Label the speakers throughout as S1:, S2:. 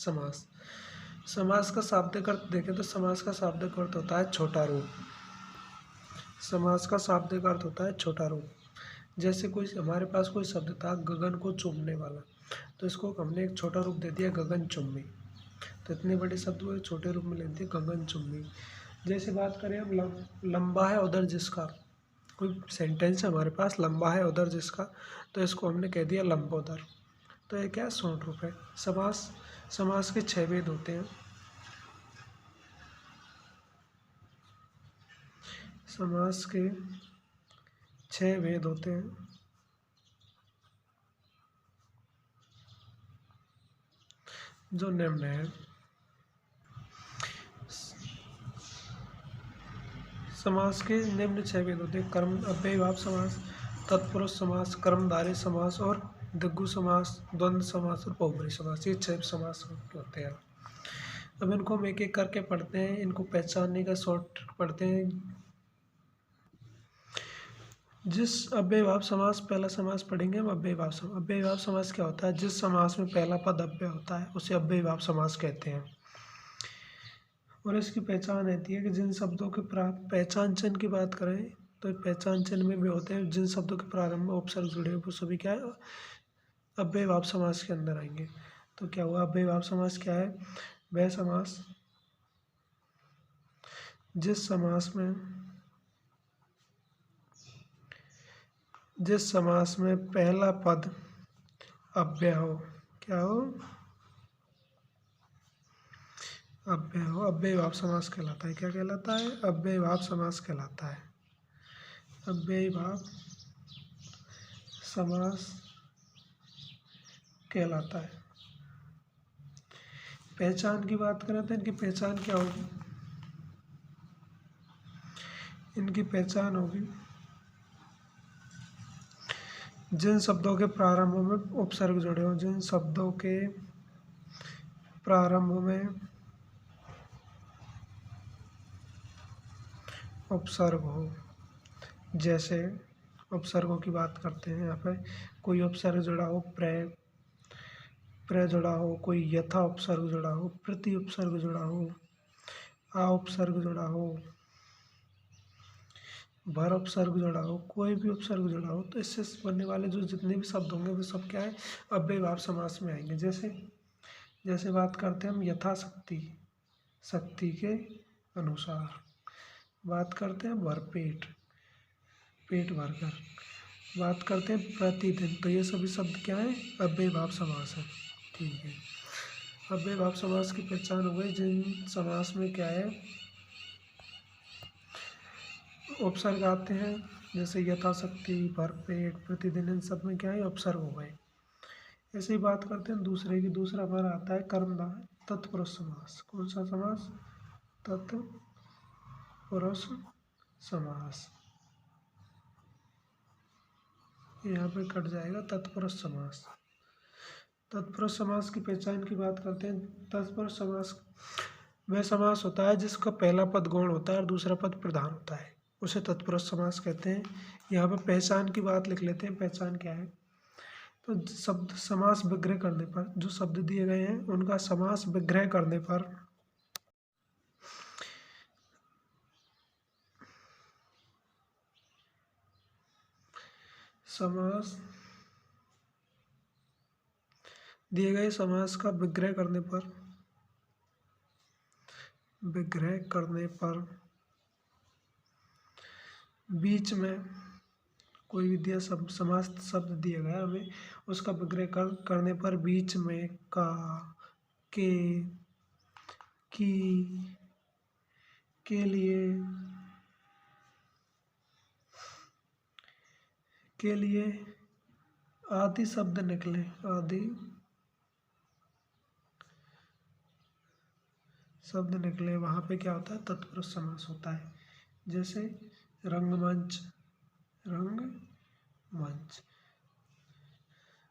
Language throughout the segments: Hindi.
S1: समास। समास का शाब्दिक अर्थ देखें तो समास का शाब्दिक अर्थ होता है छोटा रूप। समास का शाब्दिक अर्थ होता है छोटा रूप। जैसे कोई हमारे पास कोई शब्द था गगन को चूमने वाला, तो इसको हमने एक छोटा रूप दे दिया गगन चुम्बी। तो इतने बड़े शब्द को छोटे रूप में ले दिया गगन चुम्बी। जैसे बात करें हम लंबा है उधर जिसका, कोई सेंटेंस है हमारे पास लंबा है उधर जिसका, तो इसको हमने कह दिया लंबोदर। तो ये क्या शॉर्ट रूप है। समास, समास के 6 भेद होते हैं। समास के 6 भेद होते हैं। जो निम्न है। समास के निम्न 6 भेद होते हैं। कर्म अव्ययीभाव समास, तत्पुरुष समास, कर्मधारय समास और द्विगु समास, द्वंद्व समास और बहुब्रीहि समास। ये 6 समास होते हैं। अब इनको हम एक एक करके पढ़ते हैं, इनको पहचानने का शॉर्ट पढ़ते हैं। जिस अव्ययीभाव समास, पहला समास पढ़ेंगे हम अव्ययीभाव समास। अव्ययीभाव समास क्या होता है? जिस समास में पहला पद अव्यय होता है उसे अव्ययीभाव समास कहते हैं। और इसकी पहचान रहती है कि जिन शब्दों के पहचान चिन्ह की बात करें तो पहचान चिन्ह में भी होते हैं जिन शब्दों के प्रारंभ में उपसर्ग जुड़े हुए वो सभी क्या है अव्ययीभाव समास के अंदर आएंगे। तो क्या हुआ अव्ययीभाव समास क्या है? वह समास जिस समास में पहला पद अव्यय हो। क्या हो? अव्यय हो, अव्ययीभाव समास कहलाता है। क्या कहलाता है? अव्ययीभाव समास कहलाता है। अव्ययीभाव समास कहलाता है। पहचान की बात करें तो इनकी पहचान क्या होगी? इनकी पहचान होगी जिन शब्दों के प्रारंभ में उपसर्ग जुड़े हों। जिन शब्दों के प्रारंभ में उपसर्ग हो। जैसे उपसर्गों की बात करते हैं यहाँ पे, कोई उपसर्ग जुड़ा हो, प्र जुड़ा हो, कोई यथा उपसर्ग जुड़ा हो, प्रति उपसर्ग जुड़ा हो, आ उपसर्ग जुड़ा हो, भर उपसर्ग जुड़ा हो, कोई भी उपसर्ग जुड़ा हो, तो इससे बनने वाले जो जितने भी शब्द होंगे वो सब क्या है अव्ययीभाव समास में आएंगे। जैसे बात करते हैं हम यथाशक्ति, शक्ति के अनुसार। बात करते हैं भरपेट, पेट भरकर। बात करते हैं प्रतिदिन, तो ये सभी शब्द क्या है अव्ययीभाव समास है। ठीक है, अव्ययीभाव समास की पहचान हो गई जिन समास में क्या है उपसर्ग आते हैं। जैसे यथाशक्ति, भरपेट, प्रतिदिन, इन सब में क्या है उपसर्ग हो गए। ऐसे ही बात करते हैं दूसरा हमारा आता है कर्मधारय तत्पुरुष समास। कौन सा समास? तत्पुरुष समास। यहाँ पे कट जाएगा तत्पुरुष समास। तत्पुरुष समास की पहचान की बात करते हैं। तत्पुरुष समास वह समास होता है जिसका पहला पद गौण होता है और दूसरा पद प्रधान होता है, उसे तत्पुरुष समास कहते हैं। यहाँ पर पहचान की बात लिख लेते हैं। पहचान क्या है? तो शब्द समास विग्रह करने पर, जो शब्द दिए गए हैं उनका समास विग्रह करने पर समास दिए गए समास का विग्रह करने पर बीच में कोई भी दिया समास शब्द दिया गया हमें, उसका विग्रह करने पर बीच में का, के, की, के लिए आदि शब्द निकले। आदि शब्द निकले, वहाँ पे क्या होता है तत्पुरुष समास होता है। जैसे रंगमंच,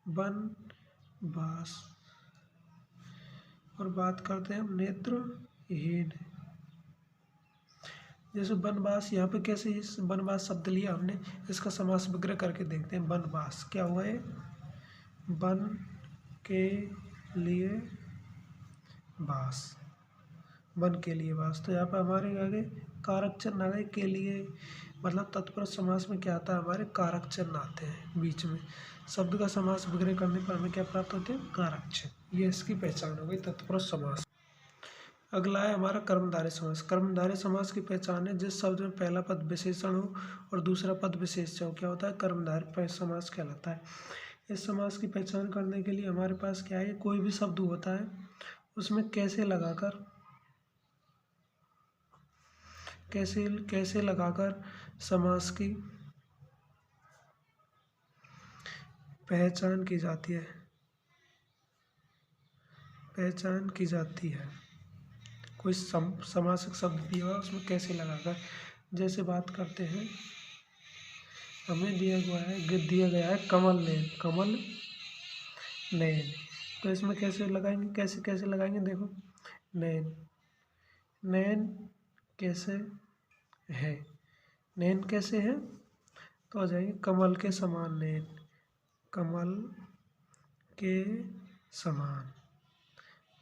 S1: बनवास। और बात करते हैं हम नेत्रहीन। जैसे बनवास, यहाँ पे कैसे इस बनवास शब्द लिया हमने, इसका समास विग्रह करके देखते हैं। बनवास क्या हुआ है? बन के लिए बास, वन के लिए बास। तो यहाँ पर हमारे आगे कारक चिन्ह आ गए के लिए, मतलब तत्पुरुष समास में क्या आता है, हमारे कारक चिन्ह आते हैं बीच में। शब्द का समास विग्रह करने पर हमें क्या प्राप्त होते हैं, कारक चिन्ह। ये इसकी पहचान हो गई तत्पुरुष समास। अगला है हमारा कर्मधारय समास। कर्मधारय समास की पहचान है जिस शब्द में पहला पद विशेषण हो और दूसरा पद विशेष्य हो, क्या होता है, कर्मधारय समास कहलाता है। इस समास की पहचान करने के लिए हमारे पास क्या है, कोई भी शब्द होता है उसमें कैसे लगाकर समास की पहचान की जाती है। कोई समासिक शब्द दिया हुआ उसमें कैसे लगाकर, जैसे बात करते हैं, हमें दिया गया है कमल नयन। तो इसमें कैसे लगाएंगे, देखो, नयन कैसे है, नयन कैसे है, तो आ जाएंगे कमल के समान नयन, कमल के समान।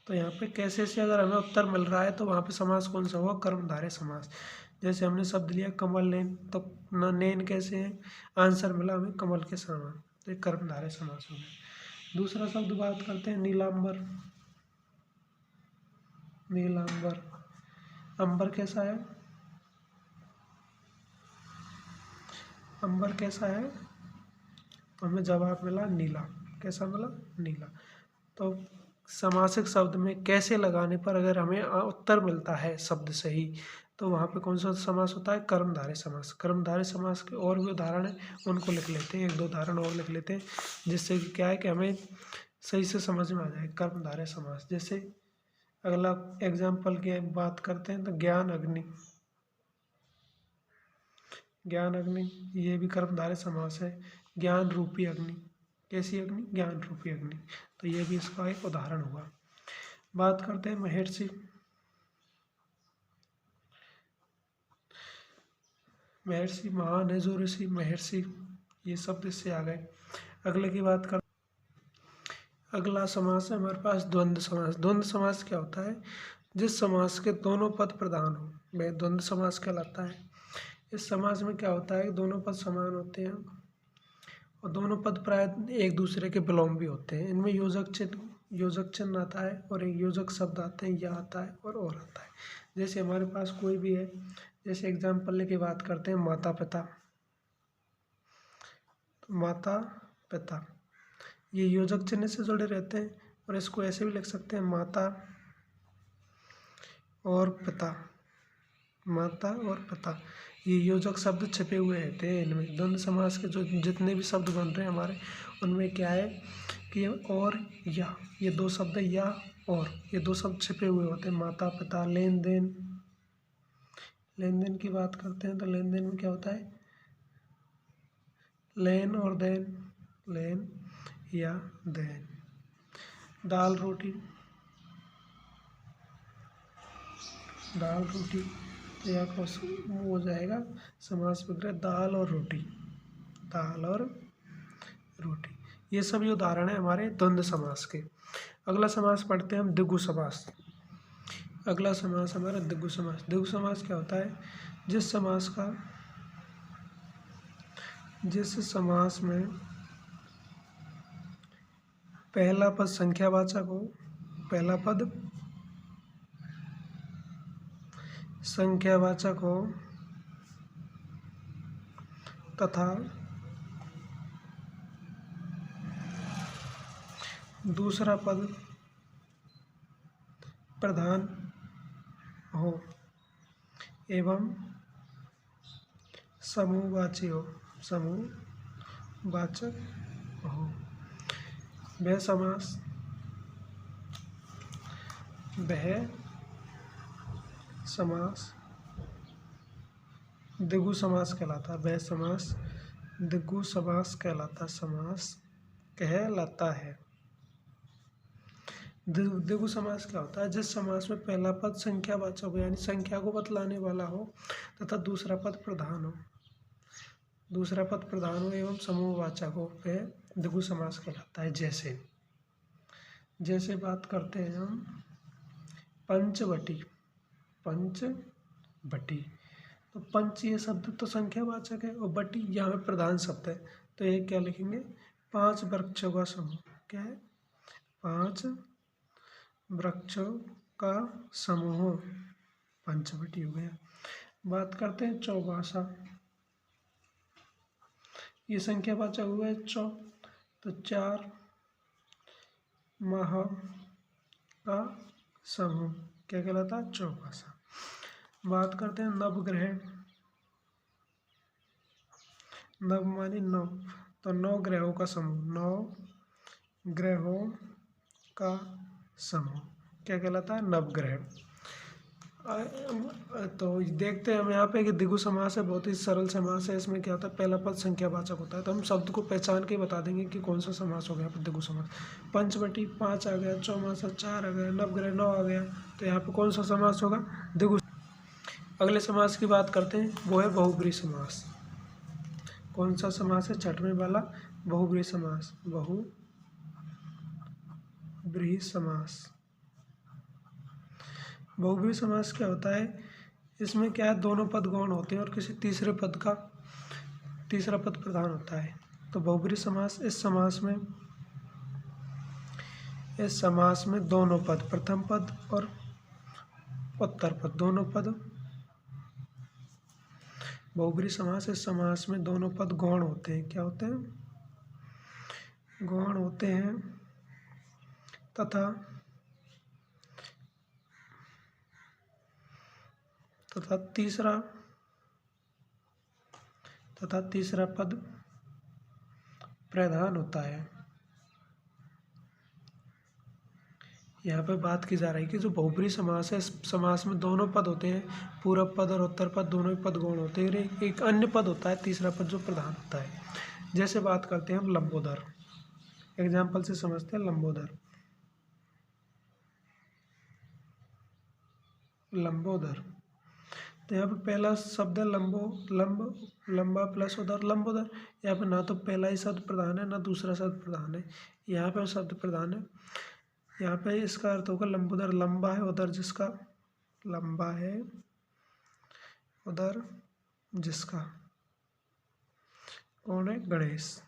S1: तो यहाँ पे कैसे से अगर हमें उत्तर मिल रहा है तो वहाँ पे समास कौन सा हुआ, कर्मधारय समास। जैसे हमने शब्द लिया कमल नयन, तो नयन कैसे है, आंसर मिला हमें कमल के समान, तो ये कर्मधारय समास हो गया। दूसरा शब्द बात करते हैं नीलांबर। अंबर कैसा है, अंबर कैसा है, तो हमें जवाब मिला नीला। कैसा मिला, नीला। तो समासिक शब्द में कैसे लगाने पर अगर हमें उत्तर मिलता है शब्द सही, तो वहाँ पे कौन सा समास होता है, कर्मधारय समास। कर्मधारय समास के और भी उदाहरण हैं, उनको लिख लेते हैं, एक दो उदाहरण और लिख लेते हैं, जिससे कि क्या है कि हमें सही से समझ में आ जाए कर्मधारय समास। जैसे अगला एग्जाम्पल की बात करते हैं तो ज्ञान अग्नि, ये भी कर्मधारय समास है। ज्ञान रूपी अग्नि, कैसी अग्नि, ज्ञान रूपी अग्नि, तो ये भी इसका एक उदाहरण हुआ। बात करते हैं महर्षि। महान है जो ऋषि, महर्षि, ये शब्द इससे आ गए। अगले की बात कर, अगला समास है हमारे पास द्वंद्व समास। द्वंद्व समास क्या होता है, जिस समास के दोनों पद प्रधान हो, वह द्वंद्व समास कहलाता है। इस समास में क्या होता है, दोनों पद समान होते हैं और दोनों पद प्राय एक दूसरे के विलोम भी होते हैं। इनमें योजक चिन्ह आता है और एक योजक शब्द आते हैं, या आता है और आता है। जैसे हमारे पास कोई भी है, जैसे एग्जाम्पल लेके बात करते हैं माता पिता, तो माता पिता ये योजक चिन्ह से जुड़े रहते हैं, और इसको ऐसे भी लिख सकते हैं माता और पिता, माता और पिता, ये योजक शब्द छिपे हुए रहते हैं इनमें। द्वंद्व समास के जो जितने भी शब्द बन रहे हैं हमारे, उनमें क्या है कि और या, ये दो शब्द या और, ये दो शब्द छिपे हुए होते हैं। माता पिता, लेन देन की बात करते हैं तो लेन देन में क्या होता है, लेन और देन, लेन या देन। दाल रोटी, तो यहाँ पर हो जाएगा समास विग्रह दाल और रोटी, ये सभी उदाहरण है हमारे द्वंद्व समास के। अगला समास पढ़ते हैं हम द्विगु समास। अगला समास हमारा द्विगु समास। द्विगु समास क्या होता है, जिस समास में पहला पद संख्यावाचक हो, तथा दूसरा पद प्रधान हो एवं समूहवाची हो, समूहवाचक हो, वह समास द्विगु समास कहलाता है। वह समास द्विगु समास कहलाता है। द्विगु समास क्या होता है, जिस समास में पहला पद संख्यावाचक हो, यानी संख्या को बतलाने वाला हो, तथा दूसरा पद प्रधान हो एवं समूहवाचक हो, वह द्विगु समास कहलाता है। जैसे बात करते हैं हम पंचवटी, पंचवटी। तो पंच ये शब्द तो संख्यावाचक है और बटी यहाँ पे प्रधान शब्द है, तो ये क्या लिखेंगे? 5 वृक्षों का समूह। क्या है? 5 वृक्षों का समूह, पंचवटी हो गया। बात करते हैं चौभाषा। ये संख्यावाचक हुआ है चौ, तो 4 महा का समूह क्या कहलाता है? चौभाषा। बात करते हैं नवग्रह। नव मानी 9, तो 9 ग्रहों का समूह, 9 ग्रहों का समूह क्या कहलाता है? नवग्रह। तो देखते हैं हम यहाँ पे कि द्विगु समास है, बहुत ही सरल समास है। इसमें क्या होता है? पहला पद संख्यावाचक होता है, तो हम शब्द को पहचान के बता देंगे कि कौन सा समास हो गया। द्विगु समास, पंचवटी 5 आ गया, चौमासा 4 आ गया, नवग्रह 9 आ गया, तो यहाँ पे कौन सा समास होगा? द्विगु। अगले समास की बात करते हैं, वो है बहुब्रीहि समास। कौन सा समास है? छठवें वाला बहुब्रीहि समास। बहुब्रीहि समास। बहुब्रीहि समास क्या होता है? इसमें क्या है? दोनों पद गौण होते हैं और किसी तीसरे पद का तीसरा पद प्रधान होता है। तो बहुब्रीहि समास, इस समास में दोनों पद, प्रथम पद और उत्तर पद, दोनों पद। बहुब्रीहि समास, इस समास में दोनों पद गौण होते हैं। क्या होते हैं? गौण होते हैं तथा तीसरा पद प्रधान होता है। यहाँ पे बात की जा रही है कि जो बहुब्रीहि समास है, इस समास में दोनों पद होते हैं, पूर्व पद और उत्तर पद, दोनों ही पद गौण होते हैं। एक अन्य पद होता है, तीसरा पद जो प्रधान होता है। जैसे बात करते हैं हम लंबोदर, एग्जाम्पल से समझते हैं। लंबोदर, तो यहाँ पे पहला शब्द है लंबा प्लस उदर, लंबोदर। यहाँ पे ना तो पहला ही शब्द प्रधान है, ना दूसरा शब्द प्रधान है, यहाँ पे शब्द प्रधान है। यहाँ पे इसका अर्थ होगा लंबोदर, लंबा है उदर जिसका, लंबा है उदर जिसका। कौन है? गणेश।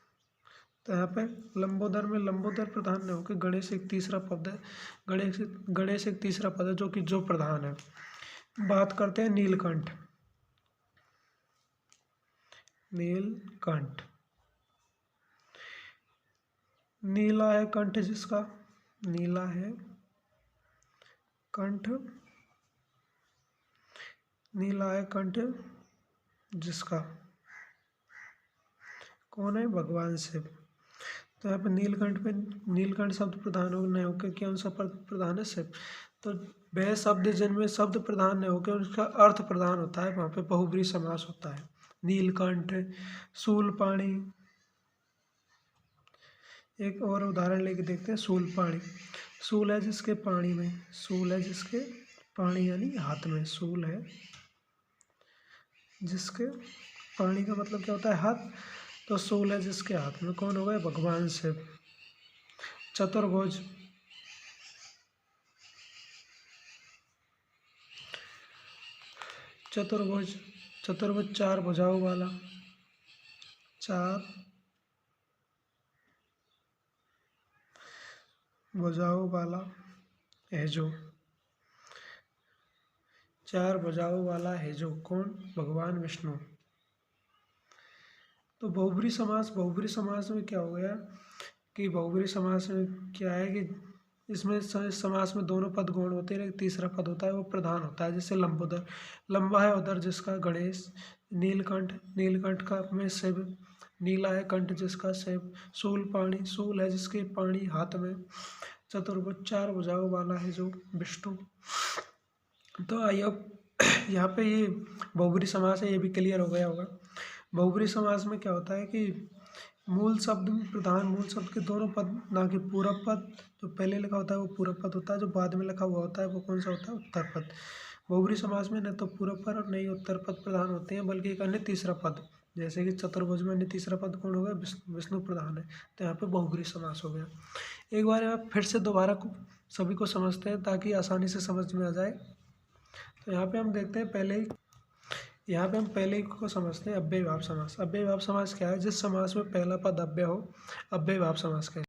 S1: तो यहाँ पे लंबोदर में लंबोदर प्रधान नहीं होकर गणेश एक तीसरा पद है, गणेश एक तीसरा पद है जो प्रधान है। बात करते हैं नीलकंठ। नीलकंठ, नीला है कंठ जिसका, नीला है कंठ, नीला है कंठ जिसका। कौन है? भगवान शिव। तो यहाँ पे नीलकंठ शब्द प्रधान नहीं होकर कौन सा प्रधान है? शिव। तो वह शब्द जिनमें शब्द प्रधान नहीं होकर उसका अर्थ प्रधान होता है, वहाँ पे बहुब्रीहि समास होता है। नीलकंठ, शूलपाणी। एक और उदाहरण लेके देखते हैं, शूलपाणी। शूल है जिसके पाणी में, शूल है जिसके पाणी यानी हाथ में, शूल है जिसके पाणी का मतलब क्या होता है? हाथ। तो शूल है जिसके हाथ में, कौन हो गए? भगवान शिव। चतुर्भुज, चतुर्भुज 4 भुजाओं वाला, 4 भुजाओं वाला है जो, 4 भुजाओं वाला है जो। कौन? भगवान विष्णु। तो बहुब्रीहि समास में क्या हो गया कि बहुब्रीहि समास में क्या है कि इसमें समास में दोनों पद गौण होते हैं, एक तीसरा पद होता है वो प्रधान होता है। जैसे लंबोदर, लंबा है उदर जिसका, गणेश। नीलकंठ का में शिव, नीला है कंठ जिसका, शिव। शूलपाणी, शूल है जिसके पाणी हाथ में। चतुर्भुज, 4 भुजाओं वाला है जो, विष्णु। तो आइए अब यहाँ पे ये बहुब्रीहि समास है, ये भी क्लियर हो गया होगा। बहुब्रीहि समास में क्या होता है कि मूल शब्द में प्रधान, मूल शब्द के दोनों पद, ना कि पूर्व पद। जो पहले लिखा होता है वो पूर्व पद होता है, जो बाद में लिखा हुआ होता है वो कौन सा होता है? उत्तर पद। बहुब्रीहि समास में न तो पूर्व पद और न ही उत्तर पद प्रधान होते हैं, बल्कि एक अन्य तीसरा पद। जैसे कि चतुर्भुज में अन्य तीसरा पद कौन हो गया? विष्णु प्रधान है, तो यहाँ पे बहुब्रीहि समास हो गया। एक बार यहाँ फिर से दोबारा सभी को समझते हैं ताकि आसानी से समझ में आ जाए। तो यहाँ पे हम देखते हैं पहले ही को समझते हैं अव्ययीभाव समास। अव्ययीभाव समास क्या है? जिस समास में पहला पद अव्यय हो, अव्ययीभाव समास कहलाता है।